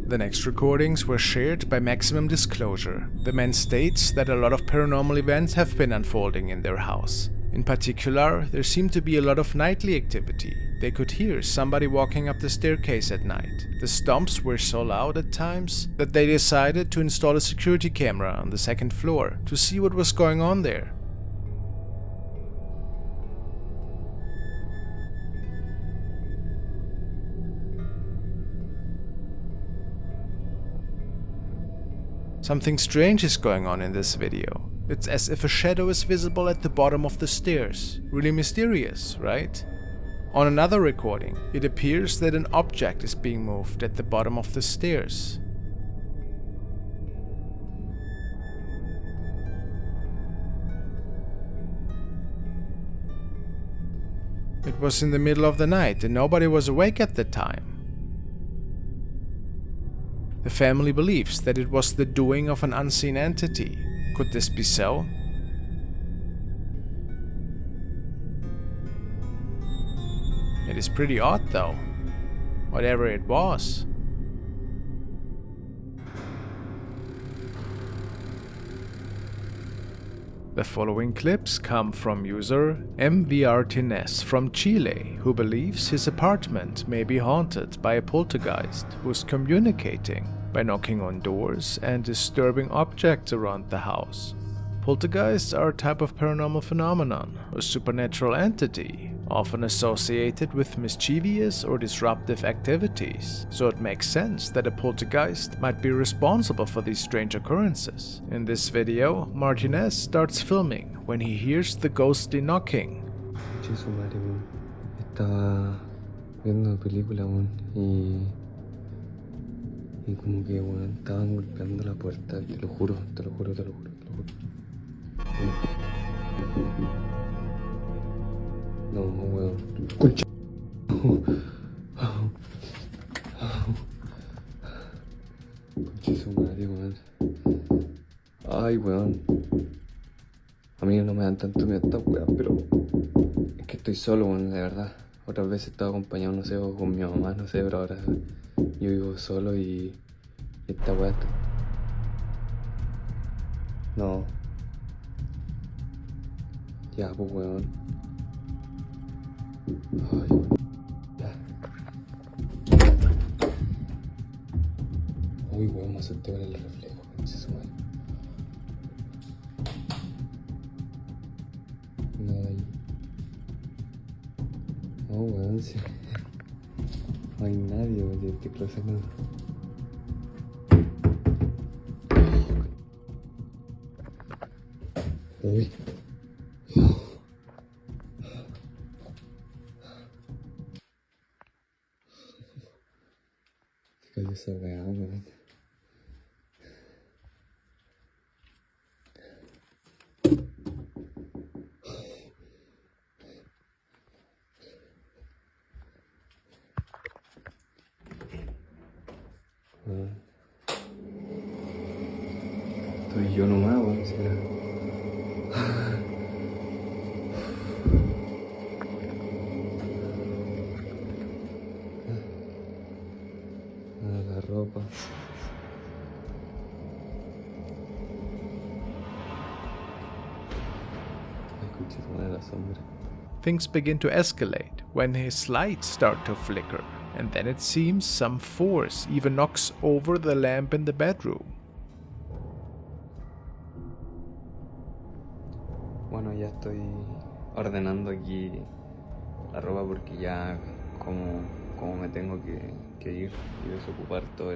The next recordings were shared by Maximum Disclosure. The man states that a lot of paranormal events have been unfolding in their house. In particular, there seemed to be a lot of nightly activity. They could hear somebody walking up the staircase at night. The stomps were so loud at times that they decided to install a security camera on the second floor to see what was going on there. Something strange is going on in this video. It's as if a shadow is visible at the bottom of the stairs. Really mysterious, right? On another recording, it appears that an object is being moved at the bottom of the stairs. It was in the middle of the night and nobody was awake at the time. The family believes that it was the doing of an unseen entity. Could this be so? It is pretty odd though, whatever it was. The following clips come from user MVRTNES from Chile, who believes his apartment may be haunted by a poltergeist who is communicating by knocking on doors and disturbing objects around the house. Poltergeists are a type of paranormal phenomenon, a supernatural entity, often associated with mischievous or disruptive activities, so it makes sense that a poltergeist might be responsible for these strange occurrences. In this video, Martinez starts filming when he hears the ghostly knocking. Su madre, weón. Estaba viendo una película, weón, y como que, weón, estaban golpeando la puerta, te lo juro, te lo juro, te lo juro, te lo juro. No, weón. Concha. Concha su madre, weón. Ay, weón. A mí no me dan tanto miedo estas weón, pero es que estoy solo, weón, de verdad. Otras veces he estado acompañado, no sé, o con mi mamá, no sé, pero ahora yo vivo solo y esta weá está... No. Ya, pues, weón. Ay, ya. Uy, weón, me asusté con el reflejo, concha su madre. Nada ahí. No, weón, sí. No hay nadie, weón, yo estoy cruzando. Uy. Se cayó esa weá, weón. Estoy yo nomás, weón, será. La ropa. Escuché sonar la sombra. Things begin to escalate when his lights start to flicker, and then it seems some force even knocks over the lamp in the bedroom. Bueno, ya estoy ordenando aquí la ropa porque ya como me tengo que ir y desocupar todo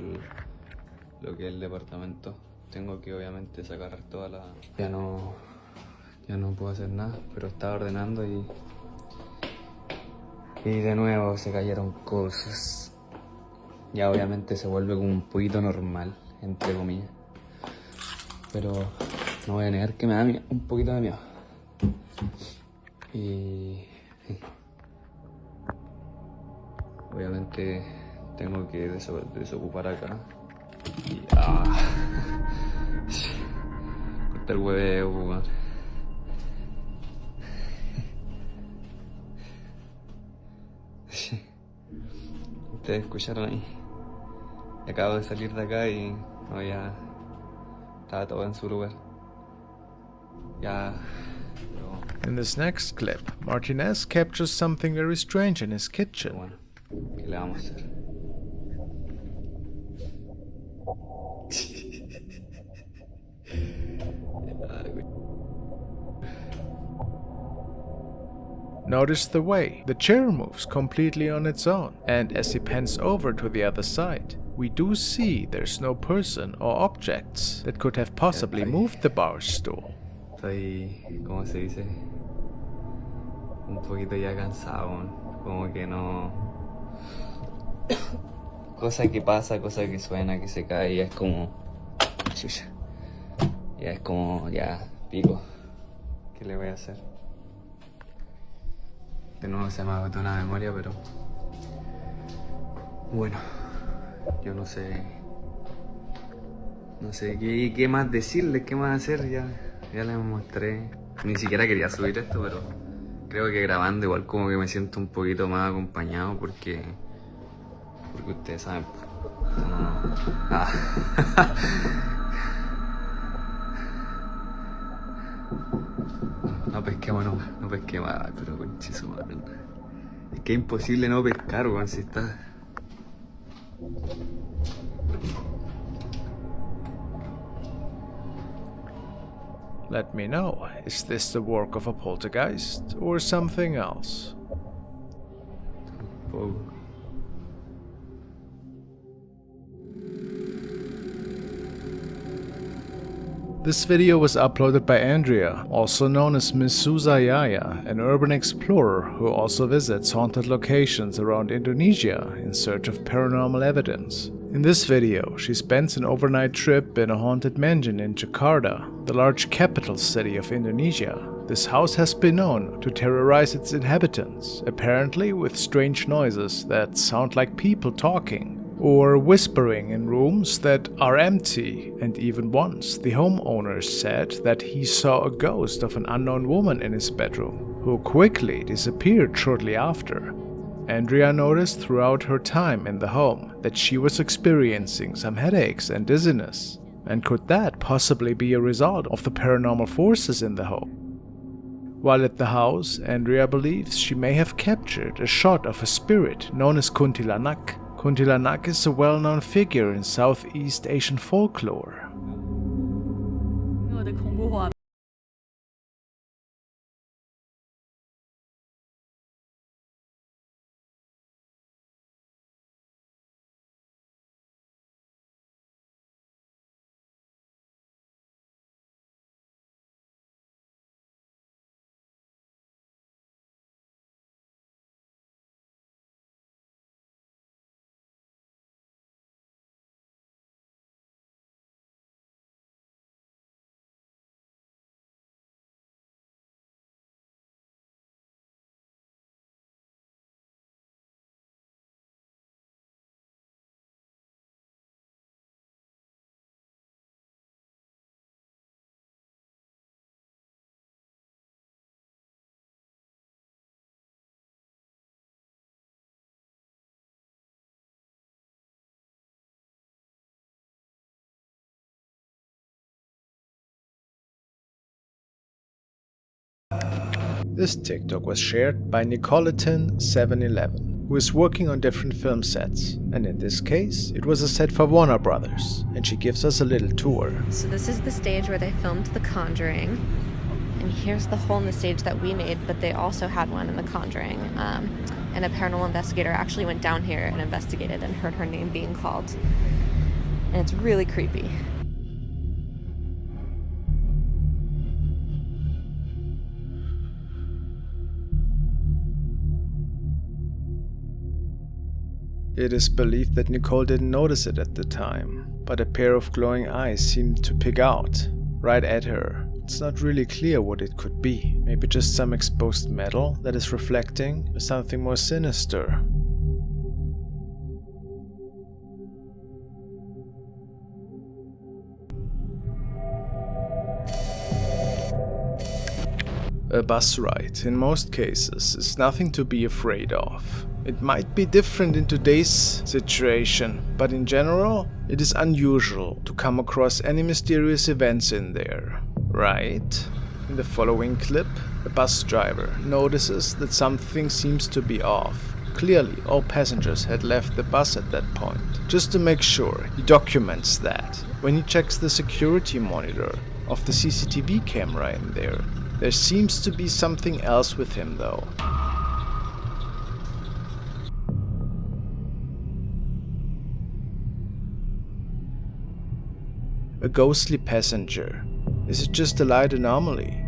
lo que es el departamento. Tengo que obviamente sacar toda la... Ya no puedo hacer nada, pero estaba ordenando y de nuevo se cayeron cosas. Ya obviamente se vuelve como un poquito normal, entre comillas. Pero no voy a negar que me da un poquito de miedo. Y obviamente tengo que desocupar acá. Y corta el hueveo, weón. Ustedes escucharon ahí acabo de salir de acá y no, ya estaba todo en su lugar. Ya. In this next clip, Martinez captures something very strange in his Pero kitchen. bueno, ¿qué le vamos a hacer? Notice the way the chair moves completely on its own, and as he pans over to the other side, we do see there's no person or objects that could have possibly moved the bar stool. Estoy, ¿cómo se dice? Un poquito ya cansado, como que no... Cosa que pasa, cosa que suena, que se cae, ya es como... Chucha. Ya es como, ya, pico. ¿Qué le voy a hacer? De nuevo se me agotó la memoria, pero... Bueno, yo no sé... No sé qué más decirles, qué más hacer, ya les mostré. Ni siquiera quería subir esto, pero creo que grabando igual como que me siento un poquito más acompañado porque ustedes saben. No pesquemos, no pesquemos, pero conchizo, madre. Es que es imposible no pescar, weón, si está... Let me know, is this the work of a poltergeist or something else? Poco. This video was uploaded by Andrea, also known as Miss Susayaya, an urban explorer who also visits haunted locations around Indonesia in search of paranormal evidence. In this video, she spends an overnight trip in a haunted mansion in Jakarta, the large capital city of Indonesia. This house has been known to terrorize its inhabitants, apparently with strange noises that sound like people talking, or whispering in rooms that are empty, and even once the homeowner said that he saw a ghost of an unknown woman in his bedroom, who quickly disappeared shortly after. Andrea noticed throughout her time in the home that she was experiencing some headaches and dizziness, and could that possibly be a result of the paranormal forces in the home? While at the house, Andrea believes she may have captured a shot of a spirit known as Kuntilanak. Kuntilanak is a well-known figure in Southeast Asian folklore. This TikTok was shared by Nicoleton711, who is working on different film sets, and in this case, it was a set for Warner Brothers, and she gives us a little tour. So this is the stage where they filmed The Conjuring, and here's the hole in the stage that we made, but they also had one in The Conjuring, and a paranormal investigator actually went down here and investigated and heard her name being called, and it's really creepy. It is believed that Nicole didn't notice it at the time, but a pair of glowing eyes seemed to pick out, right at her. It's not really clear what it could be. Maybe just some exposed metal that is reflecting, or something more sinister. A bus ride, in most cases, is nothing to be afraid of. It might be different in today's situation, but in general, it is unusual to come across any mysterious events in there, right? In the following clip, a bus driver notices that something seems to be off. Clearly, all passengers had left the bus at that point. Just to make sure, he documents that. When he checks the security monitor of the CCTV camera in there, there seems to be something else with him though. A ghostly passenger. Is it just a light anomaly?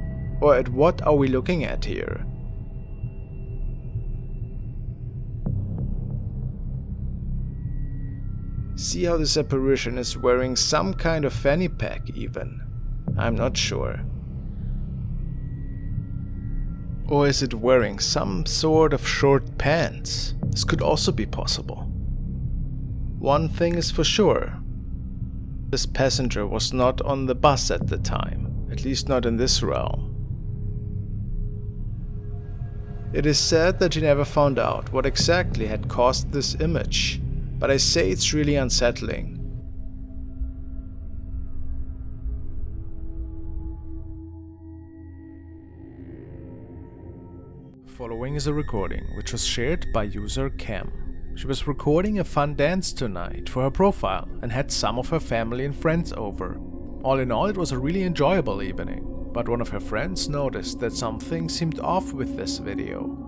Or at what are we looking at here? See how this apparition is wearing some kind of fanny pack even? I'm not sure. Or is it wearing some sort of short pants? This could also be possible. One thing is for sure. This passenger was not on the bus at the time, at least not in this realm. It is said that he never found out what exactly had caused this image, but I say it's really unsettling. Following is a recording which was shared by user Cam. She was recording a fun dance tonight for her profile and had some of her family and friends over. All in all, it was a really enjoyable evening, but one of her friends noticed that something seemed off with this video.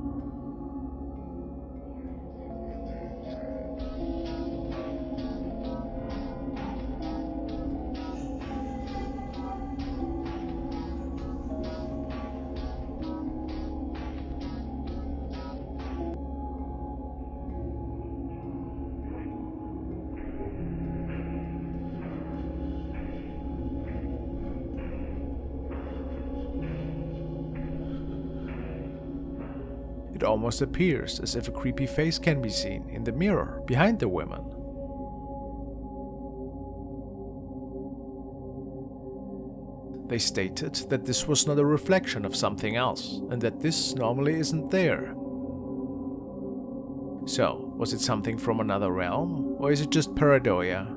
It almost appears as if a creepy face can be seen in the mirror behind the woman. They stated that this was not a reflection of something else and that this normally isn't there. So, was it something from another realm, or is it just paranoia?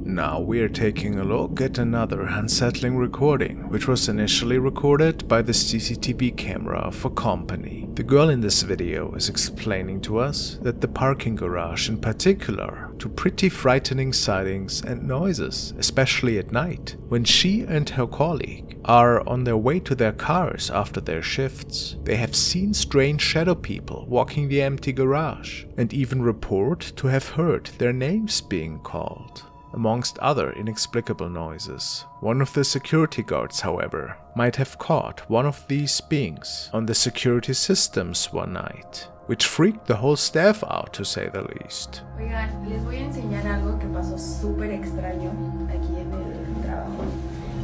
Now we are taking a look at another unsettling recording, which was initially recorded by the CCTV camera for company. The girl in this video is explaining to us that the parking garage in particular to pretty frightening sightings and noises, especially at night, when she and her colleague are on their way to their cars after their shifts. They have seen strange shadow people walking the empty garage and even report to have heard their names being called, amongst other inexplicable noises. One of the security guards, however, might have caught one of these beings on the security systems one night, which freaked the whole staff out, to say the least. Oigan, les voy a enseñar algo que pasó súper extraño aquí en el trabajo.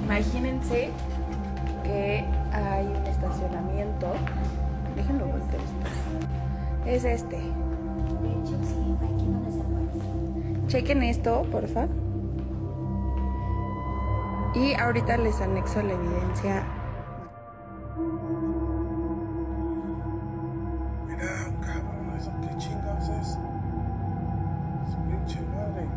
Imagínense que hay un estacionamiento. Déjenlo voltear. Es este. Chequen esto, porfa. Y ahorita les anexo la evidencia. Mira, cabrón, ¿eso qué chingados es? Su pinche madre.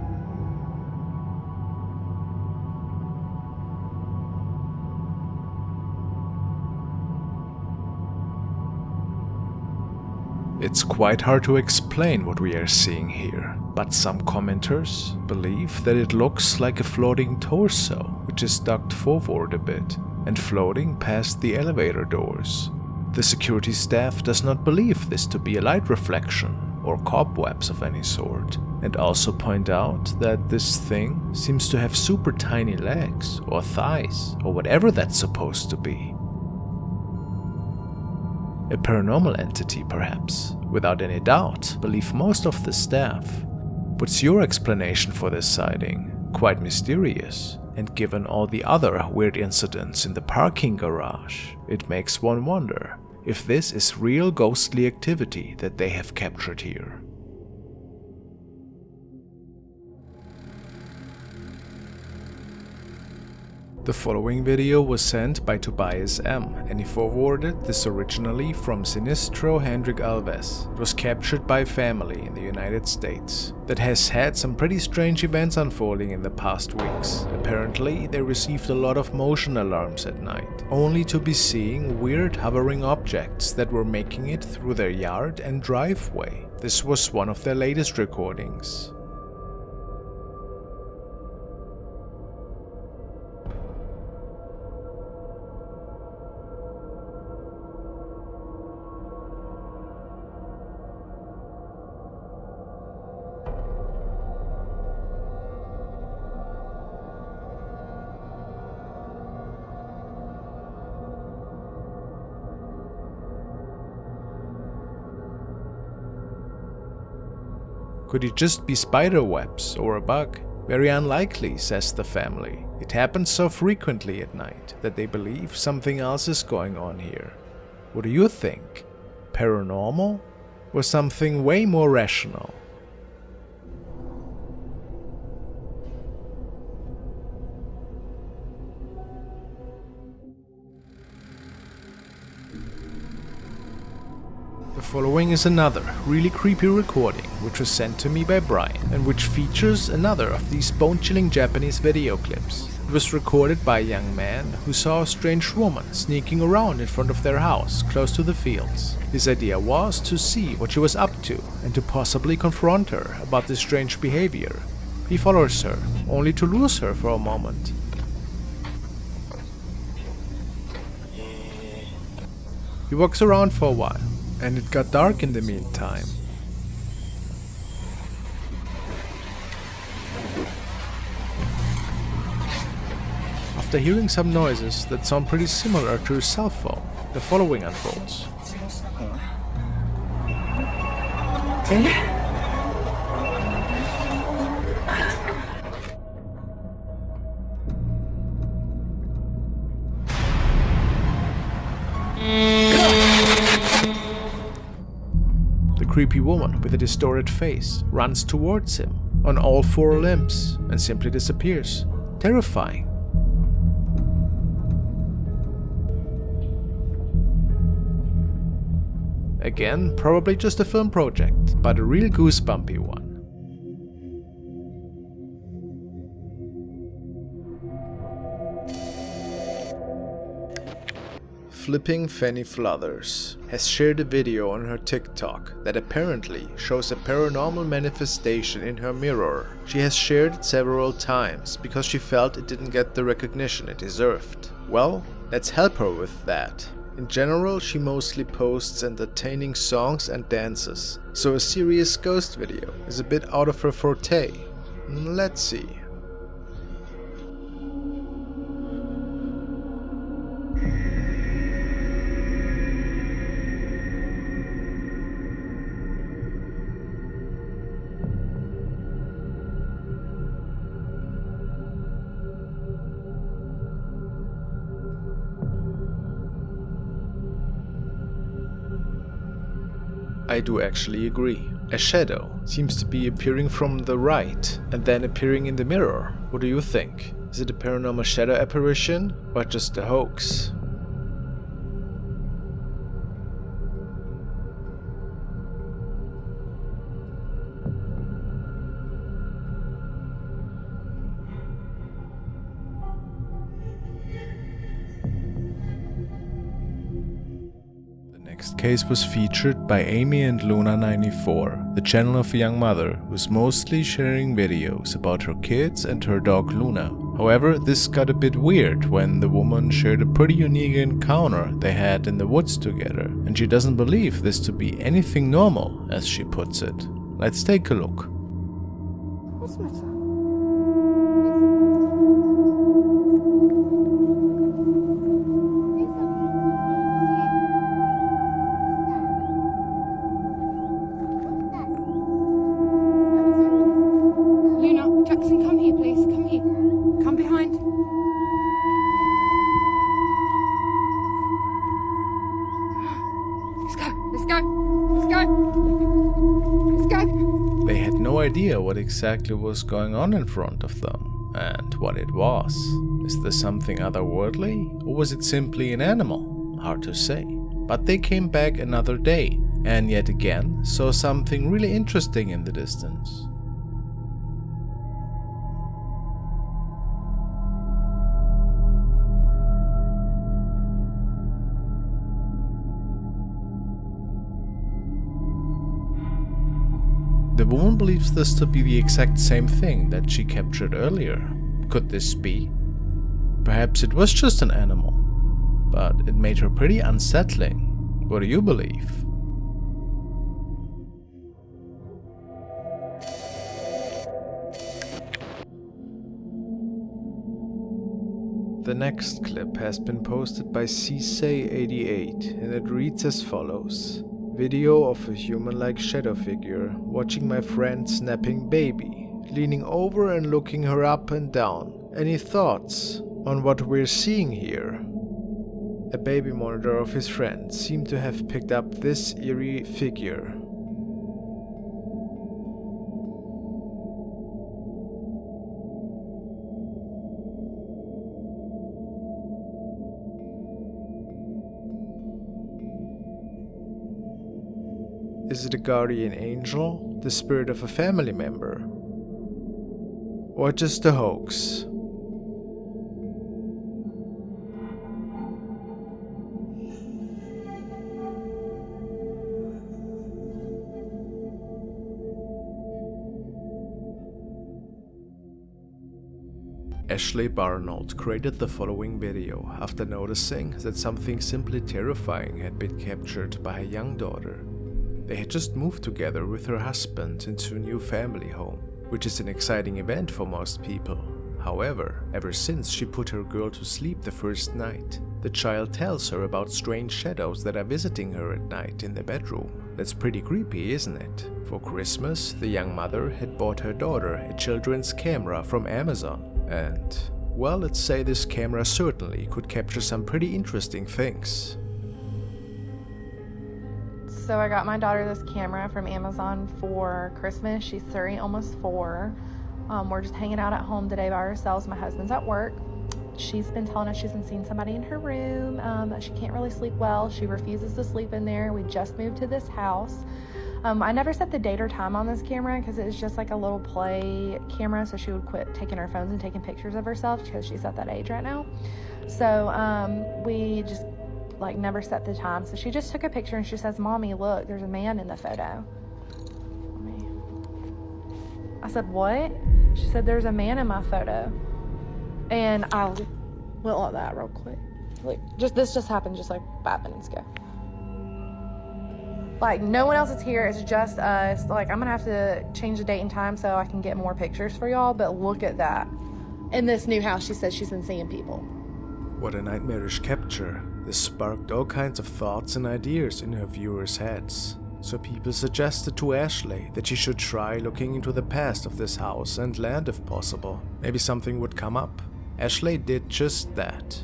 It's quite hard to explain what we are seeing here, but some commenters believe that it looks like a floating torso, which is ducked forward a bit and floating past the elevator doors. The security staff does not believe this to be a light reflection or cobwebs of any sort, and also point out that this thing seems to have super tiny legs or thighs or whatever that's supposed to be. A paranormal entity, perhaps, without any doubt, believe most of the staff. What's your explanation for this sighting? Quite mysterious, and given all the other weird incidents in the parking garage, it makes one wonder if this is real ghostly activity that they have captured here. The following video was sent by Tobias M, and he forwarded this originally from Sinistro Hendrik Alves. It was captured by a family in the United States that has had some pretty strange events unfolding in the past weeks. Apparently, they received a lot of motion alarms at night, only to be seeing weird hovering objects that were making it through their yard and driveway. This was one of their latest recordings. Could it just be spider webs or a bug? Very unlikely, says the family. It happens so frequently at night that they believe something else is going on here. What do you think? Paranormal? Or something way more rational? The following is another really creepy recording which was sent to me by Brian and which features another of these bone-chilling Japanese video clips. It was recorded by a young man who saw a strange woman sneaking around in front of their house close to the fields. His idea was to see what she was up to and to possibly confront her about this strange behavior. He follows her, only to lose her for a moment. He walks around for a while, and it got dark in the meantime. After hearing some noises that sound pretty similar to his cell phone, the following unfolds. The creepy woman with a distorted face runs towards him on all four limbs and simply disappears. Terrifying. Again, probably just a film project, but a real goosebumpy one. Flipping Fanny Fluthers has shared a video on her TikTok that apparently shows a paranormal manifestation in her mirror. She has shared it several times because she felt it didn't get the recognition it deserved. Well, let's help her with that. In general, she mostly posts entertaining songs and dances, so a serious ghost video is a bit out of her forte. Let's see. I do actually agree. A shadow seems to be appearing from the right and then appearing in the mirror. What do you think? Is it a paranormal shadow apparition or just a hoax? Next case was featured by Amy and Luna94, the channel of a young mother who's mostly sharing videos about her kids and her dog Luna. However, this got a bit weird when the woman shared a pretty unique encounter they had in the woods together, and she doesn't believe this to be anything normal, as she puts it. Let's take a look. What's the matter? Jackson, come here, please. Come here. Come behind. Let's go. Let's go. Let's go. Let's go. They had no idea what exactly was going on in front of them, and determined what it was. Is this something otherworldly, or was it simply an animal? Hard to say. But they came back another day, and yet again saw something really interesting in the distance. The woman believes this to be the exact same thing that she captured earlier. Could this be? Perhaps it was just an animal, but it made her pretty unsettling. What do you believe? The next clip has been posted by CSay88 and it reads as follows. Video of a human-like shadow figure watching my friend's napping baby, leaning over and looking her up and down. Any thoughts on what we're seeing here? A baby monitor of his friend seemed to have picked up this eerie figure. Is it a guardian angel, the spirit of a family member? Or just a hoax? Ashley Barnold created the following video after noticing that something simply terrifying had been captured by her young daughter. They had just moved together with her husband into a new family home, which is an exciting event for most people. However, ever since she put her girl to sleep the first night, the child tells her about strange shadows that are visiting her at night in the bedroom. That's pretty creepy, isn't it? For Christmas, the young mother had bought her daughter a children's camera from Amazon. And, well, let's say this camera certainly could capture some pretty interesting things. So I got my daughter this camera from Amazon for Christmas. She's 3, almost 4. We're just hanging out at home today by ourselves. My husband's at work. She's been telling us she's been seeing somebody in her room, that she can't really sleep well. She refuses to sleep in there. We just moved to this house. I never set the date or time on this camera because it was just like a little play camera, so she would quit taking her phones and taking pictures of herself because she's at that age right now. So we just like never set the time. So she just took a picture and she says, "Mommy, look, there's a man in the photo." I said, "What?" She said, "There's a man in my photo." And I went like that real quick. Like, this just happened just like 5 minutes ago. Like, no one else is here. It's just us. Like, I'm gonna have to change the date and time so I can get more pictures for y'all. But look at that. In this new house, she says she's been seeing people. What a nightmarish capture. This sparked all kinds of thoughts and ideas in her viewers' heads. So people suggested to Ashley that she should try looking into the past of this house and land if possible. Maybe something would come up. Ashley did just that.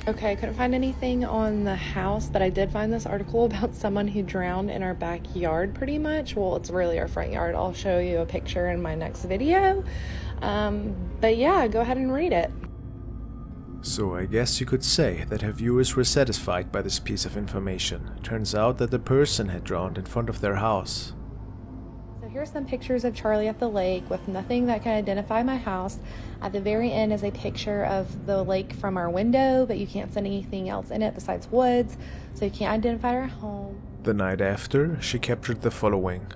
Okay, I couldn't find anything on the house, but I did find this article about someone who drowned in our backyard pretty much. Well, it's really our front yard. I'll show you a picture in my next video. But yeah, go ahead and read it. So I guess you could say that her viewers were satisfied by this piece of information. Turns out that the person had drowned in front of their house. So here's some pictures of Charlie at the lake with nothing that can identify my house. At the very end is a picture of the lake from our window, but you can't see anything else in it besides woods, so you can't identify our home. The night after, she captured the following.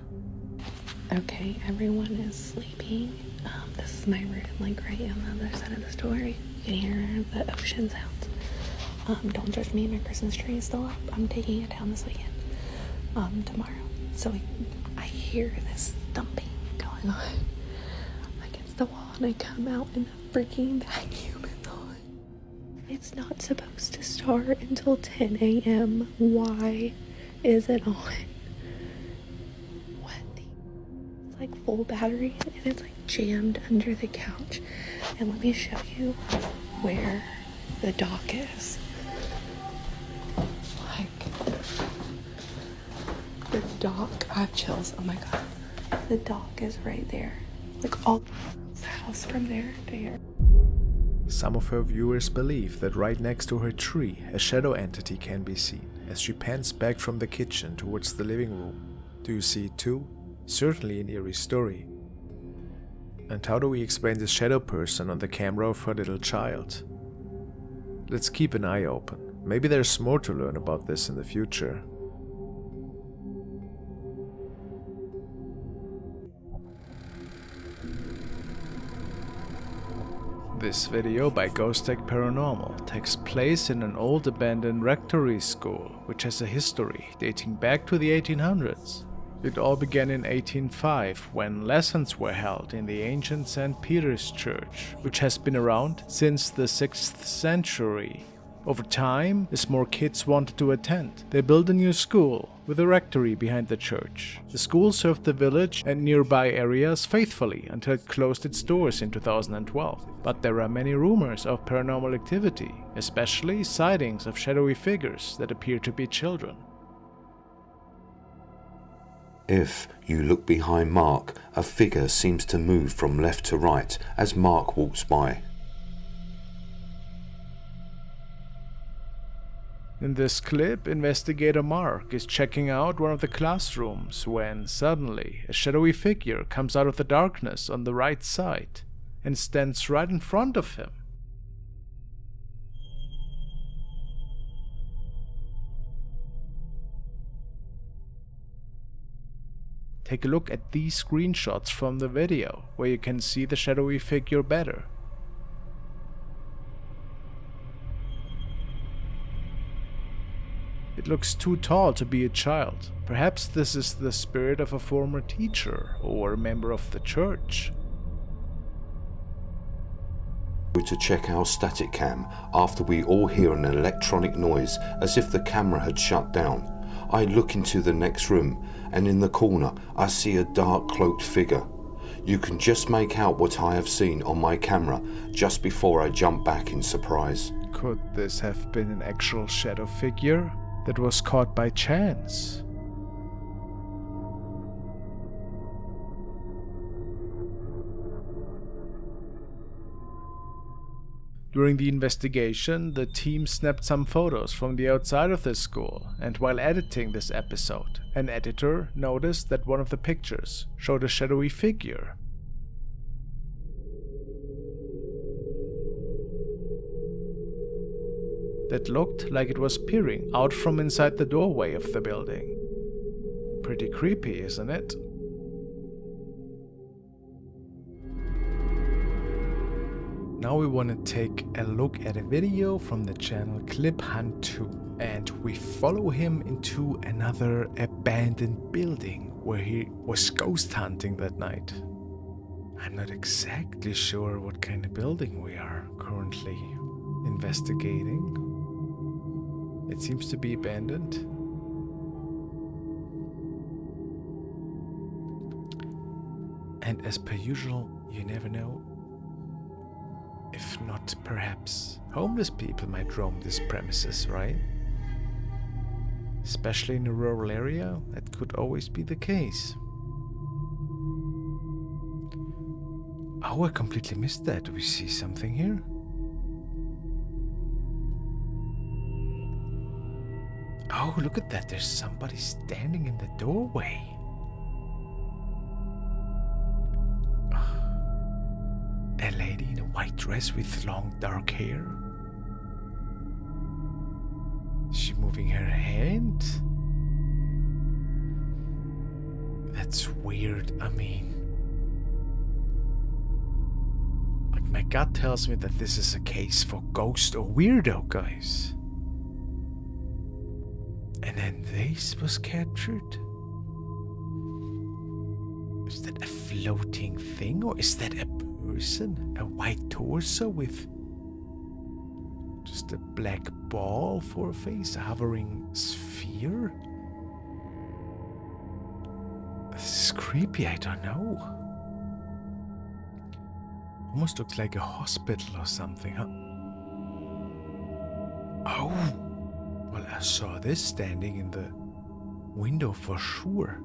Okay, everyone is sleeping. This is my room, like right on the other side of the door. You can hear the ocean sounds. Don't judge me, my Christmas tree is still up. I'm taking it down this weekend, tomorrow. So I hear this thumping going on against the wall, and I come out and the freaking vacuum is on. It's not supposed to start until 10 a.m. Why is it on? It's like full battery, and it's like jammed under the couch. And let me show you where the dock is. Like, the dock, I have chills, oh my god. The dock is right there. Like, all else from there. Some of her viewers believe that right next to her tree, a shadow entity can be seen as she pans back from the kitchen towards the living room. Do you see it too? Certainly an eerie story. And how do we explain this shadow person on the camera of her little child? Let's keep an eye open. Maybe there's more to learn about this in the future. This video by Ghost Tech Paranormal takes place in an old abandoned rectory school, which has a history dating back to the 1800s. It all began in 1805 when lessons were held in the ancient St. Peter's Church, which has been around since the 6th century. Over time, as more kids wanted to attend, they built a new school with a rectory behind the church. The school served the village and nearby areas faithfully until it closed its doors in 2012. But there are many rumors of paranormal activity, especially sightings of shadowy figures that appear to be children. If you look behind Mark, a figure seems to move from left to right as Mark walks by. In this clip, investigator Mark is checking out one of the classrooms when suddenly a shadowy figure comes out of the darkness on the right side and stands right in front of him. Take a look at these screenshots from the video where you can see the shadowy figure better. It looks too tall to be a child. Perhaps this is the spirit of a former teacher or a member of the church. To check our static cam after we all hear an electronic noise as if the camera had shut down. I look into the next room and in the corner I see a dark cloaked figure. You can just make out what I have seen on my camera just before I jump back in surprise. Could this have been an actual shadow figure that was caught by chance? During the investigation, the team snapped some photos from the outside of the school, and while editing this episode, an editor noticed that one of the pictures showed a shadowy figure. That looked like it was peering out from inside the doorway of the building. Pretty creepy, isn't it? Now we want to take a look at a video from the channel Clip Hunt 2, and we follow him into another abandoned building where he was ghost hunting that night. I'm not exactly sure what kind of building we are currently investigating. It seems to be abandoned. And as per usual, you never know. If not, perhaps homeless people might roam these premises, right? Especially in a rural area, that could always be the case. Oh, I completely missed that. Do we see something here? Oh, look at that. There's somebody standing in the doorway. A lady in a white dress with long dark hair. Is she moving her hand? That's weird. I mean, like, my gut tells me that this is a case for ghost or weirdo, guys. And then this was captured. Is that a floating thing, or is that a person? A white torso with just a black ball for a face, a hovering sphere? This is creepy, I don't know. Almost looks like a hospital or something, huh? Oh! Well, I saw this standing in the window for sure.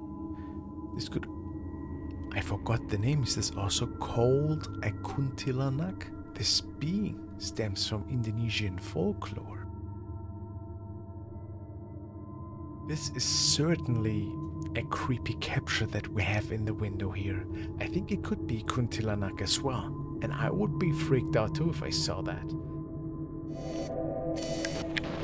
This could... I forgot the name. Is this also called a kuntilanak? This being stems from Indonesian folklore. This is certainly a creepy capture that we have in the window here. I think it could be kuntilanak as well, and I would be freaked out too if I saw that.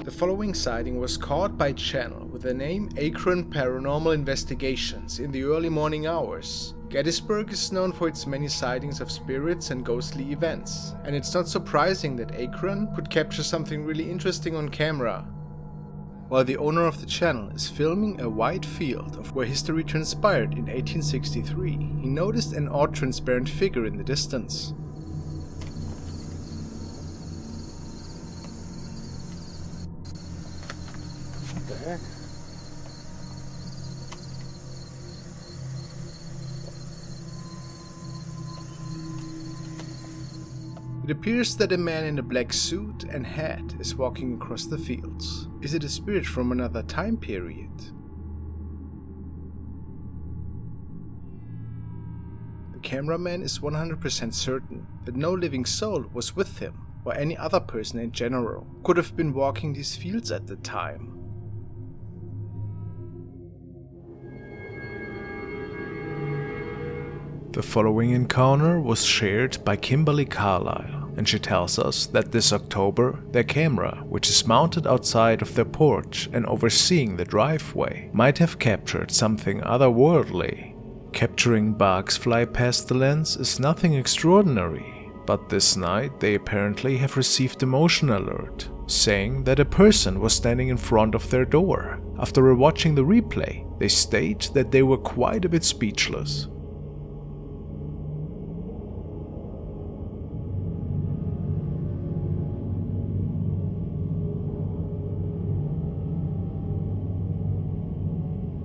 The following sighting was caught by channel with the name Akron Paranormal Investigations in the early morning hours. Gettysburg is known for its many sightings of spirits and ghostly events, and it's not surprising that Akron could capture something really interesting on camera. While the owner of the channel is filming a wide field of where history transpired in 1863, he noticed an odd transparent figure in the distance. What the heck? It appears that a man in a black suit and hat is walking across the fields. Is it a spirit from another time period? The cameraman is 100% certain that no living soul was with him, or any other person in general could have been walking these fields at the time. The following encounter was shared by Kimberly Carlisle, and she tells us that this October, their camera, which is mounted outside of their porch and overseeing the driveway, might have captured something otherworldly. Capturing bugs fly past the lens is nothing extraordinary, but this night they apparently have received a motion alert, saying that a person was standing in front of their door. After rewatching the replay, they state that they were quite a bit speechless.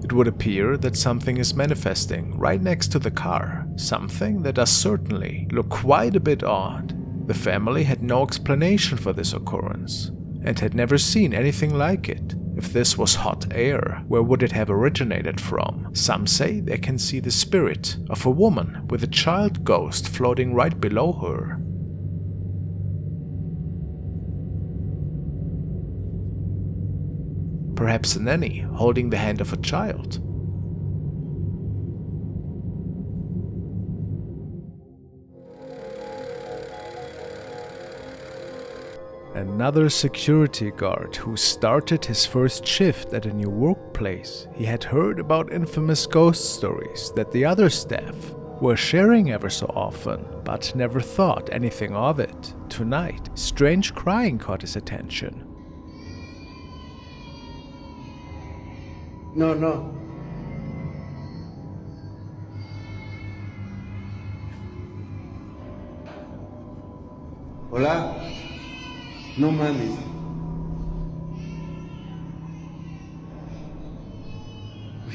It would appear that something is manifesting right next to the car, something that does certainly look quite a bit odd. The family had no explanation for this occurrence, and had never seen anything like it. If this was hot air, where would it have originated from? Some say they can see the spirit of a woman with a child ghost floating right below her. Perhaps a nanny holding the hand of a child. Another security guard who started his first shift at a new workplace. He had heard about infamous ghost stories that the other staff were sharing ever so often, but never thought anything of it. Tonight, strange crying caught his attention. No. Hola. No mames.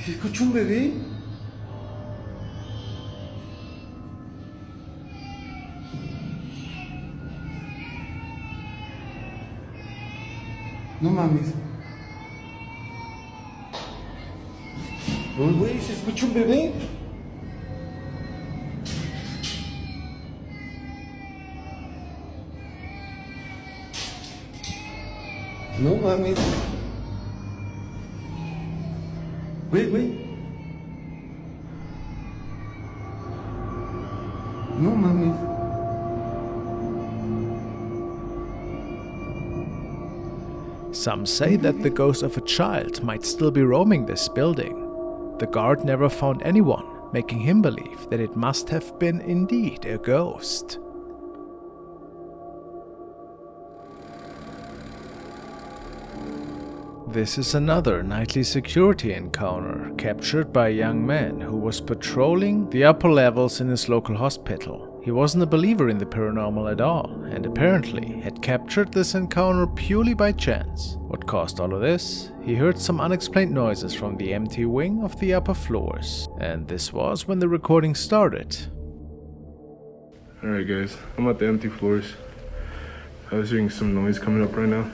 ¿Se escucha un bebé? No mames. Güey, ¿se escucha un bebé? No mames. Güey. No mames. Some say that the ghost of a child might still be roaming this building. The guard never found anyone, making him believe that it must have been indeed a ghost. This is another nightly security encounter captured by a young man who was patrolling the upper levels in his local hospital. He wasn't a believer in the paranormal at all, and apparently had captured this encounter purely by chance. What caused all of this? He heard some unexplained noises from the empty wing of the upper floors, and this was when the recording started. Alright guys, I'm at the empty floors. I was hearing some noise coming up right now.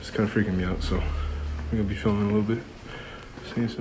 It's kind of freaking me out, so I'm gonna be filming a little bit. Seeing some...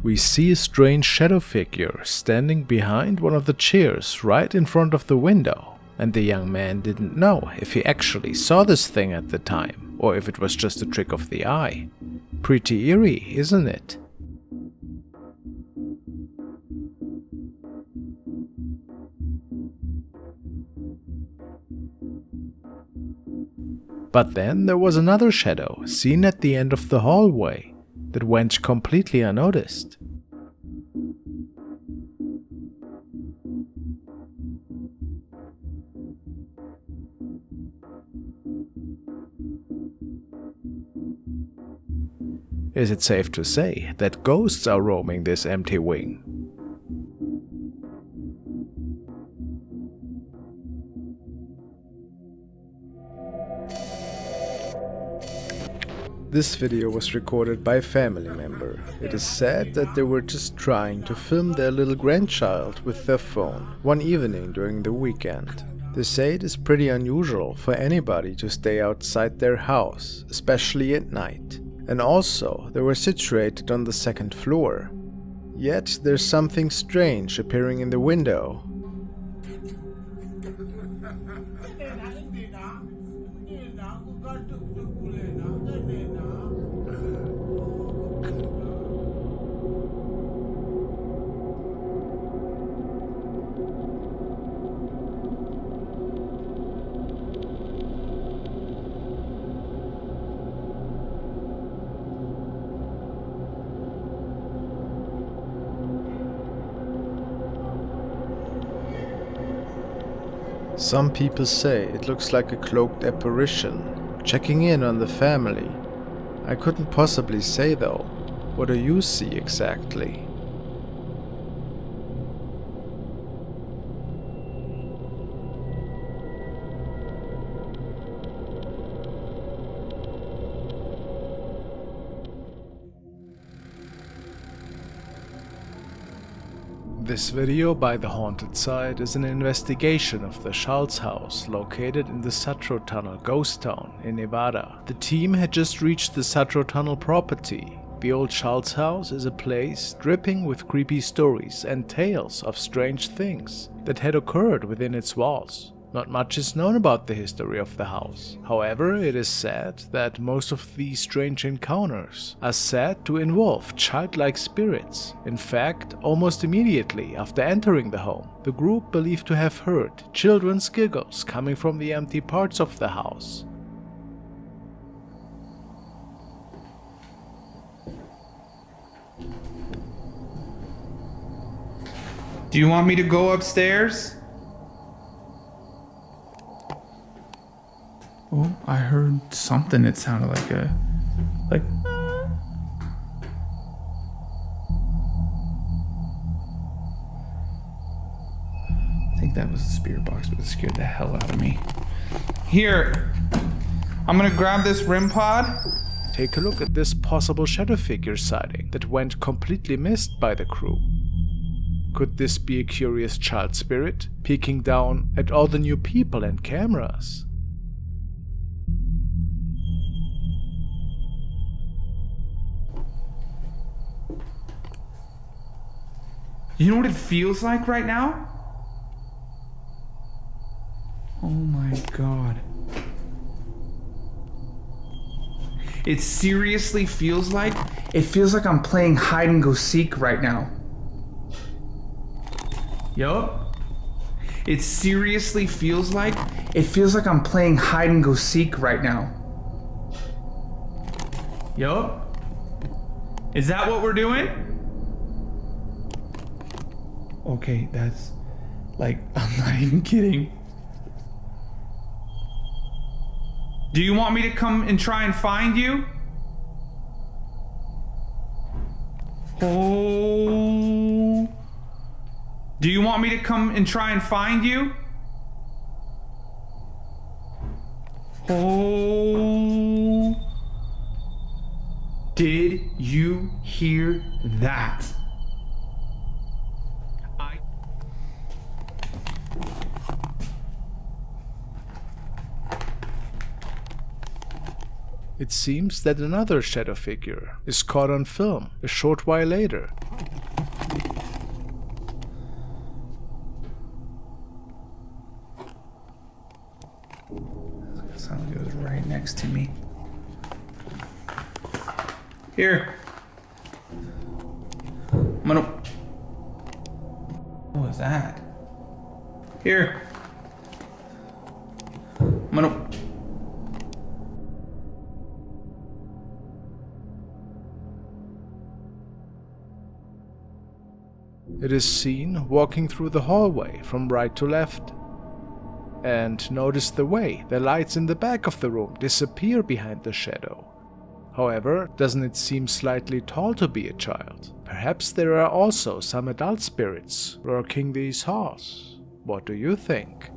We see a strange shadow figure standing behind one of the chairs right in front of the window, and the young man didn't know if he actually saw this thing at the time, or if it was just a trick of the eye. Pretty eerie, isn't it? But then there was another shadow seen at the end of the hallway that went completely unnoticed. Is it safe to say that ghosts are roaming this empty wing? This video was recorded by a family member. It is said that they were just trying to film their little grandchild with their phone one evening during the weekend. They say it is pretty unusual for anybody to stay outside their house, especially at night. And also, they were situated on the second floor. Yet there's something strange appearing in the window. Some people say it looks like a cloaked apparition, checking in on the family. I couldn't possibly say though. What do you see exactly? This video by The Haunted Site is an investigation of the Schultz house located in the Sutro Tunnel ghost town in Nevada. The team had just reached the Sutro Tunnel property. The old Schultz house is a place dripping with creepy stories and tales of strange things that had occurred within its walls. Not much is known about the history of the house. However, it is said that most of these strange encounters are said to involve childlike spirits. In fact, almost immediately after entering the home, the group believed to have heard children's giggles coming from the empty parts of the house. Do you want me to go upstairs? Oh, I heard something. It sounded like I think that was the spirit box, but it scared the hell out of me. Here, I'm gonna grab this REM pod. Take a look at this possible shadow figure sighting that went completely missed by the crew. Could this be a curious child spirit peeking down at all the new people and cameras? You know what it feels like right now? Oh my god. It seriously feels like I'm playing hide and go seek right now. Yup. It seriously feels like I'm playing hide and go seek right now. Yup. Is that what we're doing? Okay, that's like, I'm not even kidding. Do you want me to come and try and find you? Oh. Do you want me to come and try and find you? Oh. Did you hear that? It seems that another shadow figure is caught on film a short while later. Sounds like it was right next to me. Here. I'm gonna... What was that? Here. I'm gonna... It is seen walking through the hallway from right to left. And notice the way the lights in the back of the room disappear behind the shadow. However, doesn't it seem slightly tall to be a child? Perhaps there are also some adult spirits lurking these halls. What do you think?